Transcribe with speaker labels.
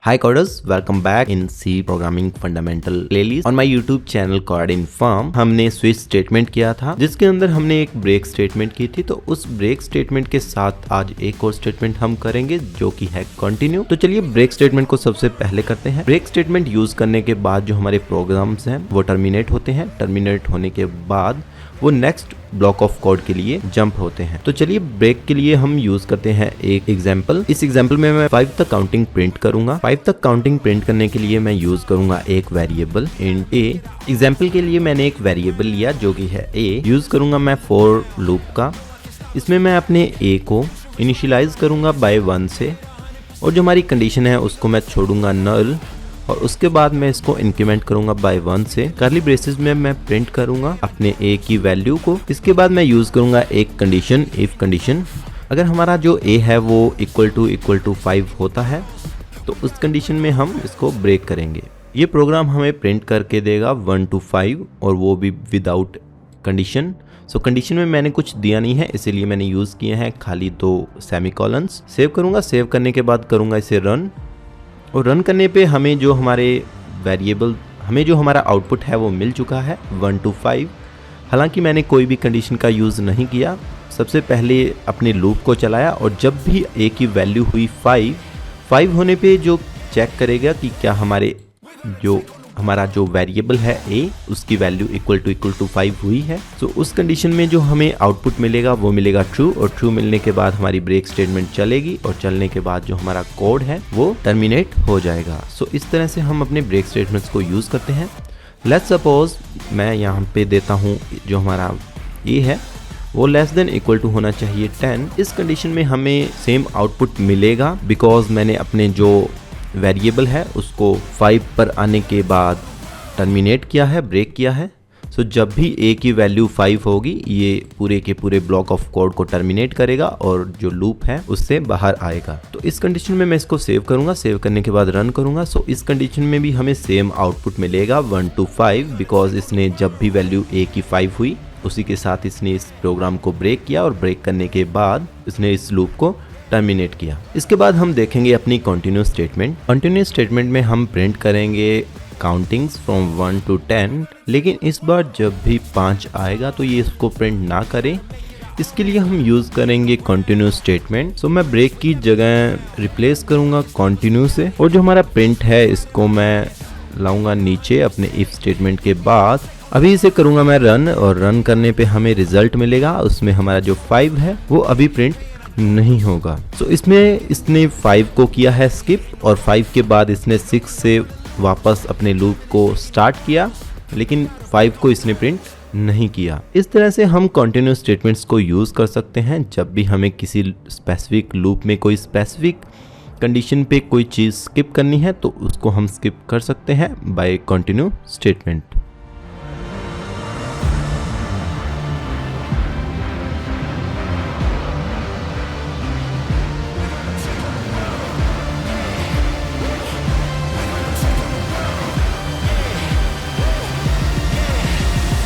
Speaker 1: Hi coders, welcome back in C Programming Fundamental playlist on my YouTube channel CodeInform। हमने switch statement किया था जिसके अंदर हमने एक ब्रेक स्टेटमेंट की थी, तो उस ब्रेक स्टेटमेंट के साथ आज एक और स्टेटमेंट हम करेंगे जो कि है कंटिन्यू। तो चलिए ब्रेक स्टेटमेंट को सबसे पहले करते हैं। ब्रेक स्टेटमेंट यूज करने के बाद जो हमारे प्रोग्राम्स हैं वो टर्मिनेट होते हैं। टर्मिनेट होने के बाद वो नेक्स्ट ब्लॉक ऑफ कोड के लिए जंप होते हैं। तो चलिए ब्रेक के लिए हम यूज करते हैं एक एग्जांपल। इस एग्जांपल में मैं 5 तक काउंटिंग प्रिंट करूंगा। 5 तक काउंटिंग प्रिंट करने के लिए मैं यूज करूंगा एक वेरिएबल इंट ए। एग्जांपल के लिए मैंने एक वेरिएबल लिया जो कि है ए। यूज करूंगा मैं फॉर लूप का। इसमें मैं अपने ए को इनिशियलाइज करूंगा बाय 1 से, और जो हमारी कंडीशन है उसको मैं छोड़ूंगा नल, और उसके बाद मैं इसको इंक्रीमेंट करूंगा बाय 1 से। कर्ली ब्रेसेस में मैं प्रिंट करूंगा अपने ए की वैल्यू को। इसके बाद मैं यूज करूंगा एक कंडीशन, इफ कंडीशन। अगर हमारा जो ए है वो इक्वल टू 5 होता है तो उस कंडीशन में हम इसको ब्रेक करेंगे। ये प्रोग्राम हमें प्रिंट करके देगा 1 to 5, और वो भी विदाउट कंडीशन। सो कंडीशन में मैंने कुछ दिया नहीं है, इसीलिए मैंने यूज किए हैं खाली 2 सेमीकोलंस। सेव करूंगा। सेव करने के बाद करूंगा इसे रन, और रन करने पे हमें जो हमारा आउटपुट है वो मिल चुका है 1 to 5। हालांकि मैंने कोई भी कंडीशन का यूज़ नहीं किया। सबसे पहले अपने लूप को चलाया, और जब भी ए की वैल्यू हुई 5 होने पे जो चेक करेगा कि क्या हमारा जो वेरिएबल है ए उसकी वैल्यू इक्वल टू 5 हुई है। तो उस कंडीशन में जो हमें आउटपुट मिलेगा वो मिलेगा ट्रू, और ट्रू मिलने के बाद हमारी ब्रेक स्टेटमेंट चलेगी, और चलने के बाद जो हमारा कोड है वो टर्मिनेट हो जाएगा। सो इस तरह से हम अपने ब्रेक स्टेटमेंट्स को यूज करते हैं। लेट्स सपोज मैं यहाँ पे देता हूँ जो हमारा ए है वो लेस देन इक्वल टू होना चाहिए 10। इस कंडीशन में हमें सेम आउटपुट मिलेगा बिकॉज मैंने अपने जो वेरिएबल है उसको 5 पर आने के बाद टर्मिनेट किया है, ब्रेक किया है। सो जब भी ए की वैल्यू 5 होगी ये पूरे के पूरे ब्लॉक ऑफ कोड को टर्मिनेट करेगा और जो लूप है उससे बाहर आएगा। तो इस कंडीशन में मैं इसको सेव करूंगा। सेव करने के बाद रन करूंगा। सो इस कंडीशन में भी हमें सेम आउटपुट मिलेगा 1 to 5, बिकॉज इसने जब भी वैल्यू ए की 5 हुई उसी के साथ इसने इस प्रोग्राम को ब्रेक किया, और ब्रेक करने के बाद इसने इस लूप को टर्मिनेट किया। इसके बाद हम देखेंगे अपनी कंटिन्यू स्टेटमेंट। कंटिन्यू स्टेटमेंट में हम प्रिंट करेंगे काउंटिंग्स फ्रॉम 1 to 10, लेकिन इस बार जब भी 5 आएगा तो ये इसको प्रिंट ना करे। इसके लिए हम यूज करेंगे कंटिन्यू स्टेटमेंट। सो मैं ब्रेक की जगह रिप्लेस करूंगा कंटिन्यू से, और जो हमारा प्रिंट है इसको मैं लाऊंगा नीचे अपने इफ स्टेटमेंट के बाद। अभी इसे करूंगा मैं रन, और रन करने पे हमें रिजल्ट मिलेगा। उसमें हमारा जो 5 है वो अभी प्रिंट नहीं होगा। तो इसमें इसने 5 को किया है स्किप, और 5 के बाद इसने 6 से वापस अपने लूप को स्टार्ट किया, लेकिन 5 को इसने प्रिंट नहीं किया। इस तरह से हम कंटिन्यू स्टेटमेंट्स को यूज कर सकते हैं। जब भी हमें किसी स्पेसिफिक लूप में कोई स्पेसिफिक कंडीशन पे कोई चीज स्किप करनी है तो उसको हम स्किप कर सकते हैं बाय कंटिन्यू स्टेटमेंट।